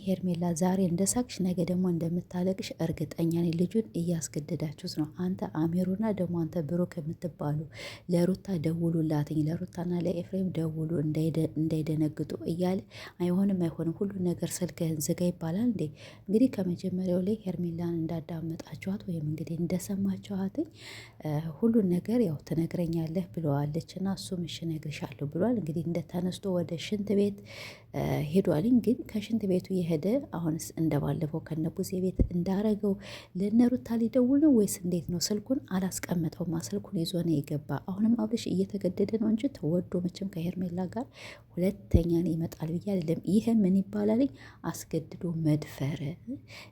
ሄርሜላ ዛሬ እንደሳቅሽ ነገ ደግሞ እንደምታለቅሽ እርግጠኛ ነኝ። ልጁን እያስገደዳችሁት ነው። አንተ አሜሩና ደግሞ አንተ ብሩክ የምትባሉ ለሩታ ደውሉላትኝ፣ ለሩታና ለኤፍሬም ደውሉ እንዳይደነግጡ እያለ አይሆንም አይሆንም ሁሉ ነገር ስልክህን ዝጋ ይባላል እንዴ? እንግዲህ ከመጀመሪያው ላይ ሄርሜላን እንዳዳመጣችኋት ወይም እንግዲህ እንደሰማችኋትኝ ሁሉን ነገር ያው ትነግረኛለህ ብለዋለች እና እሱም እሺ እነግርሻለሁ ብሏል። እንግዲህ እንደተነስቶ ወደ ሽንት ቤት ሄዷልኝ። ግን ከሽንት ቤቱ የሄደ አሁንስ እንደባለፈው ከነቡዜ ቤት እንዳረገው ለነሩታ ሊደውል ነው ወይስ እንዴት ነው? ስልኩን አላስቀምጠውማ፣ ስልኩን ይዞ ነው የገባ። አሁንም አብርሽ እየተገደደ ነው እንጂ ተወዶ መቼም ከሄርሜላ ጋር ሁለተኛ ነው ይመጣል ብዬ አይደለም። ይሄ ምን ይባላልኝ? አስገድዶ መድፈር።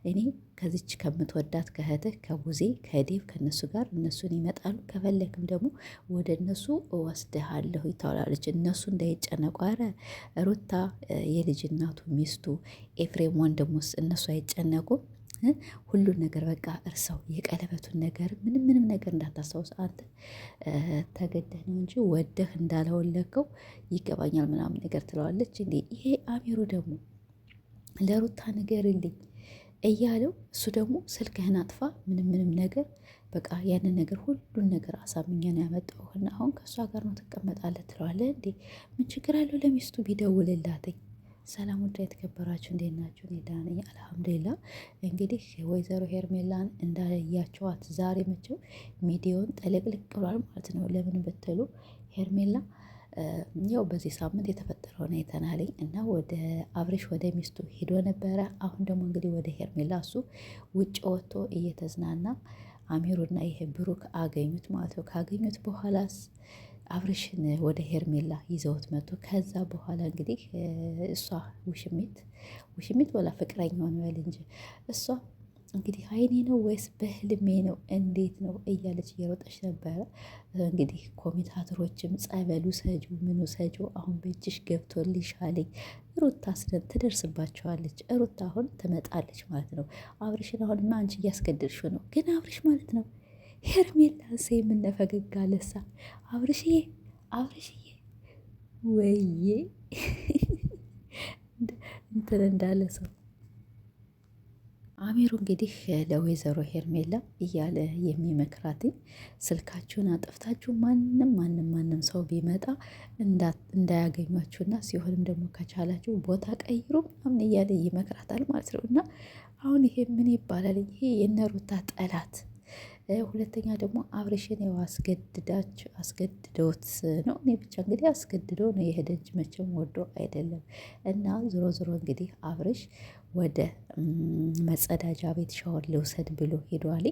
እኔ ከዚች ከምትወዳት ከእህትህ ከቡዜ ከዴቭ ከነሱ ጋር እነሱን ይመጣሉ። ከፈለክም ደግሞ ወደ እነሱ እወስድሃለሁ ይተዋላለች። እነሱ እንዳይጨነቁ። ኧረ ሩታ የልጅ እናቱ ሚስቱ ኤፍሬም ወንድሙስ እነሱ አይጨነቁም። ሁሉን ነገር በቃ እርሰው። የቀለበቱን ነገር ምንም ነገር እንዳታስታውስ። አንተ ተገደህ ነው እንጂ ወደህ እንዳለወለከው ይገባኛል ምናምን ነገር ትለዋለች። እንዴ ይሄ አሚሩ ደግሞ ለሩታ ንገርልኝ እያለው እሱ ደግሞ ስልክህን አጥፋ ምንም ነገር በቃ ያንን ነገር ሁሉን ነገር አሳምኛ ነው ያመጣሁና አሁን ከእሷ ጋር ነው ትቀመጣለህ ትለዋለህ። እንዴ ምን ችግር አለው ለሚስቱ ቢደውልላትኝ? ሰላም ውድ የተከበራችሁ እንዴት ናችሁ? እኔ ደህና ነኝ አልሐምዱሊላህ። እንግዲህ ወይዘሮ ሄርሜላን እንዳያቸዋት ዛሬ መቼው ሚዲያውን ጠለቅልቅ ብሏል ማለት ነው። ለምን ብትሉ ሄርሜላ ያው በዚህ ሳምንት የተፈጠረውን አይተናልኝ እና ወደ አብሬሽ ወደ ሚስቱ ሄዶ ነበረ። አሁን ደግሞ እንግዲህ ወደ ሄርሜላ እሱ ውጭ ወጥቶ እየተዝናና አሚሩና ይሄ ብሩክ አገኙት ማለት ነው። ካገኙት በኋላስ አብርሽን ወደ ሄርሜላ ይዘውት መጡ። ከዛ በኋላ እንግዲህ እሷ ውሽሚት ወላ ፍቅረኛው ነው ያለ እንጂ እሷ እንግዲህ አይኔ ነው ወይስ በህልሜ ነው እንዴት ነው እያለች እየሮጠች ነበረ። እንግዲህ ኮሜንታተሮችም ጸበሉ ሰጁ ምኑ ሰጁ አሁን በእጅሽ ገብቶልሻለኝ። ሩታ ስለን ትደርስባቸዋለች። ሩታ አሁን ትመጣለች ማለት ነው። አብርሽን አሁንማ አንቺ እያስገደድሽው ነው። ግን አብርሽ ማለት ነው ሄርሜላ ሴ የምነፈገግ አለሳ አብርሽዬ ወይዬ እንትን እንዳለ ሰው አሚሩ እንግዲህ ለወይዘሮ ሄርሜላ እያለ የሚመክራት ስልካችሁን አጠፍታችሁ ማንም ሰው ቢመጣ እንዳያገኟችሁና ሲሆንም ደግሞ ከቻላችሁ ቦታ ቀይሩ ምናምን እያለ ይመክራታል ማለት ነው። እና አሁን ይሄ ምን ይባላል? ይሄ የነሩታ ጠላት። ሁለተኛ ደግሞ አብርሽን ያው አስገድደውት ነው። እኔ ብቻ እንግዲህ አስገድደው ነው የሄደ እንጂ መቼም ወዶ አይደለም። እና ዞሮ እንግዲህ አብርሽ ወደ መጸዳጃ ቤት ሻወር ልውሰድ ብሎ ሄዷል።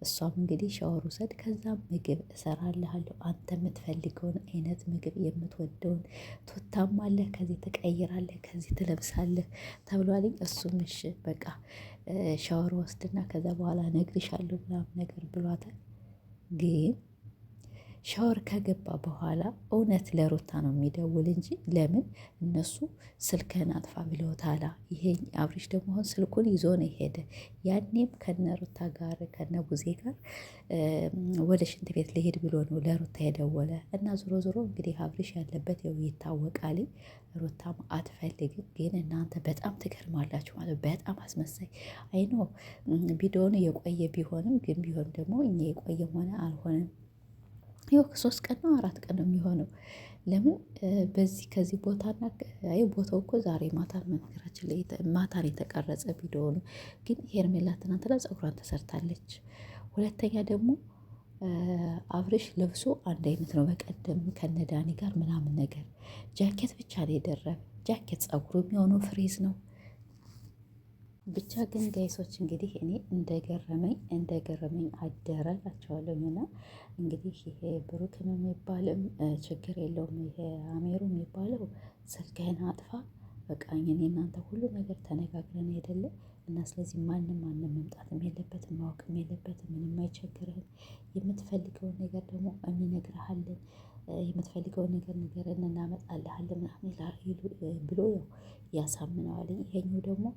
እሷም እንግዲህ ሻወር ውሰድ፣ ከዛ ምግብ እሰራልሃለሁ አንተ የምትፈልገውን አይነት ምግብ የምትወደውን ቱታማለህ፣ ከዚህ ትቀይራለህ፣ ከዚህ ትለብሳለህ ተብሏልኝ። እሱም እሺ በቃ ሻወር ወስድና ከዛ በኋላ እነግርሻለሁ ምናምን ነገር ብሏታል። ግን ሻወር ከገባ በኋላ እውነት ለሩታ ነው የሚደውል እንጂ ለምን እነሱ ስልክህን አጥፋ ብለውታላ። ይሄ አብርሽ ደግሞ አሁን ስልኩን ይዞ ነው የሄደ። ያኔም ከነሩታ ጋር ከነቡዜ ጋር ወደ ሽንት ቤት ሊሄድ ብሎ ነው ለሩታ የደወለ እና ዞሮ እንግዲህ አብርሽ ያለበት ያው ይታወቃል። ሩታም አትፈልግም። ግን እናንተ በጣም ትገርማላችሁ ማለት በጣም አስመሳይ አይኖ ቪዲዮውን የቆየ ቢሆንም ግን ቢሆን ደግሞ እኛ የቆየም ሆነ አልሆነም ይኸው 3 ቀን ነው 4 ቀን ነው የሚሆነው። ለምን ከዚህ ቦታና ቦታው እኮ ዛሬ ማታ መንገራችን ላይ ማታ ነው የተቀረጸ ቪዲዮ ነው። ግን ሄርሜላ ትናንትና ፀጉሯን ተሰርታለች። ሁለተኛ ደግሞ አብርሽ ለብሶ አንድ አይነት ነው። በቀደም ከነዳኒ ጋር ምናምን ነገር ጃኬት ብቻ ነው የደረበ። ጃኬት ፀጉሩ የሚሆነው ፍሬዝ ነው። ብቻ ግን ጋይሶች እንግዲህ እኔ እንደገረመኝ አደረላቸዋለሁና እንግዲህ ይሄ ብሩክም የሚባልም ችግር የለውም። ይሄ አሜሩ የሚባለው ስልክህን አጥፋ በቃ እኔ እናንተ ሁሉ ነገር ተነጋግረን አይደለም እና ስለዚህ ማንም መምጣትም የለበትም ማወቅም የለበትም። ምንም አይቸግርህም። የምትፈልገውን ነገር ደግሞ እንነግርሃለን። የምትፈልገውን ነገር ንገረን እናመጣልሃለን ምናምን ብሎ ያው ያሳምነዋል። ይሄኛው ደግሞ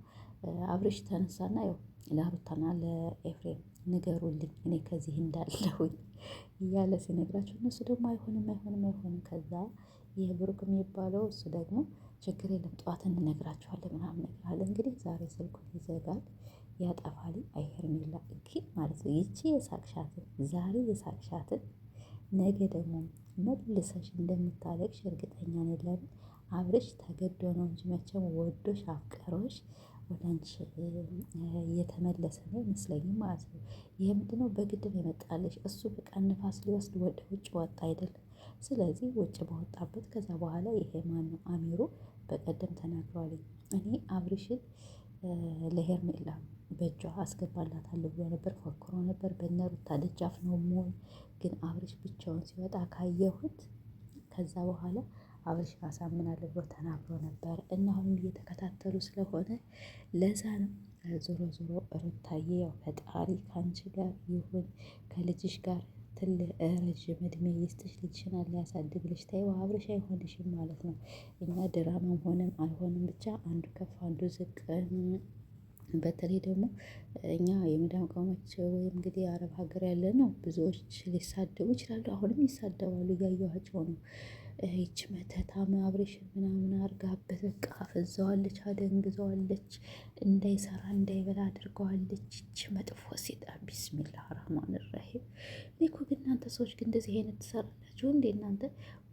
አብርሽ ተነሳና ያው ለሩታና ለኤፍሬም ንገሩልኝ እኔ ከዚህ እንዳለሁኝ እያለ ሲነግራቸው እነሱ ደግሞ አይሆንም። ከዛ ይህ ብሩክ የሚባለው እሱ ደግሞ ችግር የለም ጠዋት እንነግራቸዋለን ምናምን ነገር አለ። እንግዲህ ዛሬ ስልኩን ይዘጋል ያጠፋል። አይ ሄርሜላ ግን ማለት ነው ይቺ የሳቅሻትን ዛሬ የሳቅሻትን ነገ ደግሞ መልሰሽ እንደምታለቅሽ እርግጠኛ ነኝ። ለምን አብርሽ ተገዶ ነው እንጂ መቼም ወዶሽ አፍቅሮሽ ወደ አንቺ እየተመለሰ ነው አይመስለኝም ማለት ነው። ይሄ ምንድነው በግድ ነው የመጣልሽ። እሱ በቃ ንፋስ ሊወስድ ወደ ውጭ ወጣ አይደለም። ስለዚህ ውጭ በወጣበት ከዛ በኋላ ይሄ ማነው አሚሮ በቀደም ተናግሯል። እኔ አብርሽን ለሄርሜላ በእጇ አስገባላታለሁ ብሎ ነበር፣ ፎክሮ ነበር። በእነ ሩታ ደጃፍ ነው ሞኝ። ግን አብርሽ ብቻውን ሲወጣ ካየሁት ከዛ በኋላ አብርሽን አሳምናለሁ ብሎ ተናግሮ ነበር። እና አሁንም እየተከታተሉ ስለሆነ ለዛ ነው። ዞሮ ዞሮ ሩታዬ ያው ፈጣሪ ከአንቺ ጋር ይሁን ከልጅሽ ጋር ረዥም እድሜ ይስጥሽ። ልጅሽን አለ ያሳድግልሽ። ተይው አብርሽ አይሆንሽም ማለት ነው። እኛ ድራማም ሆነም አልሆነም ብቻ አንዱ ከፍ አንዱ ዝቅ። በተለይ ደግሞ እኛ የመዳም ቅመሞች ወይም እንግዲህ አረብ ሀገር ያለ ነው ብዙዎች ሊሳደቡ ይችላሉ። አሁንም ይሳደባሉ እያየኋቸው ነው። ይች መተታም አብሬሽን ምናምን አርጋበት በቃ አፈዘዋለች፣ አደንግዘዋለች፣ እንዳይሰራ እንዳይበላ አድርገዋለች። ይች መጥፎ ሴጣን ቢስሚላህ ራህማን ራሂም። እኔ እኮ ግን እናንተ ሰዎች ግን እንደዚህ አይነት ትሰራላችሁ እንዴ? እናንተ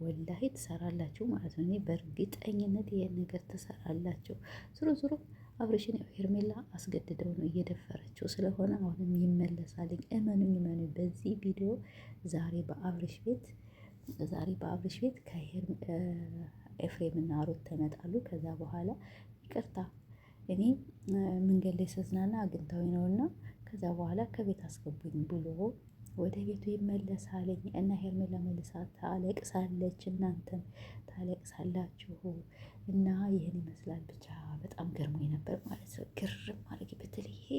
ወላሂ ትሰራላችሁ ማለት ነው። እኔ በእርግጠኝነት ይሄን ነገር ትሰራላችሁ። ዞሮ ዞሮ አብሬሽን ያው ሄርሜላ አስገድደው ነው እየደፈረችው ስለሆነ አሁንም ይመለሳልኝ። እመኑኝ እመኑኝ። በዚህ ቪዲዮ ዛሬ በአብርሽ ቤት ከኤፍሬም እና ሩት ተመጣሉ። ከዛ በኋላ ይቅርታ እኔ መንገድ ላይ ስዝናና አግኝተውኝ ነውና ከዛ በኋላ ከቤት አስገቡኝ ብሎ ወደ ቤቱ ይመለሳልኝ። እና ሄርሜላ መልሳ ታለቅሳለች፣ እናንተም ታለቅሳላችሁ። እና ይህን ይመስላል። ብቻ በጣም ገርሞኝ ነበር ማለት ነው። ግርም አድርጌ በተለይ ይሄ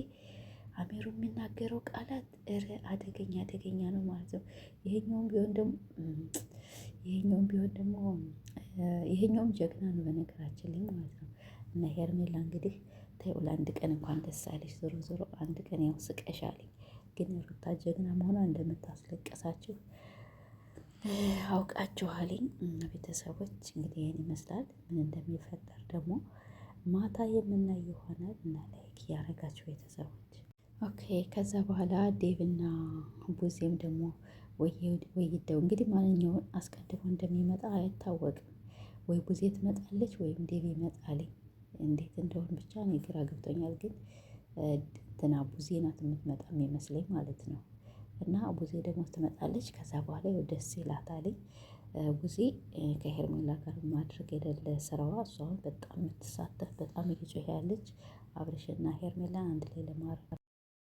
አሜሩ የሚናገረው ቃላት አደገኛ አደገኛ ነው ማለት ነው። ይሄኛውም ቢሆን ደግሞ ይሄኛውም ጀግና ነው በነገራችን ላይ ማለት ነው። እና ሄርሜላ እንግዲህ ተይው ለአንድ ቀን እንኳን ደስ አለሽ። ዞሮ ዞሮ አንድ ቀን ያው ስቀሻልኝ። ግን ሩታ ጀግና መሆኗ እንደምታስለቅሳችሁ አውቃችኋልኝ። ቤተሰቦች እንግዲህ ይህን ይመስላል። ምን እንደሚፈጠር ደግሞ ማታ የምናይ ይሆናል። እና ላይክ እያረጋችሁ ቤተሰቦች ኦኬ። ከዛ በኋላ ዴቭና ቡዜም ደግሞ ወይደው እንግዲህ ማንኛውን አስቀድሞ እንደሚመጣ አይታወቅም። ወይ ቡዜ ትመጣለች ወይም ዴቭ ይመጣልኝ። እንዴት እንደሆን ብቻ እኔ ግራ ገብቶኛል። ግን እንትና ቡዜ ናት የምትመጣ የሚመስለኝ ማለት ነው። እና ቡዜ ደግሞ ትመጣለች። ከዛ በኋላ ያው ደስ ይላታልኝ። ቡዜ ከሄርሜላ ጋር ማድረግ የሌለ ስራዋ እሷን በጣም የምትሳተፍ በጣም እየጮኸ ያለች አብርሽና ሄርሜላን አንድ ላይ ለማድረግ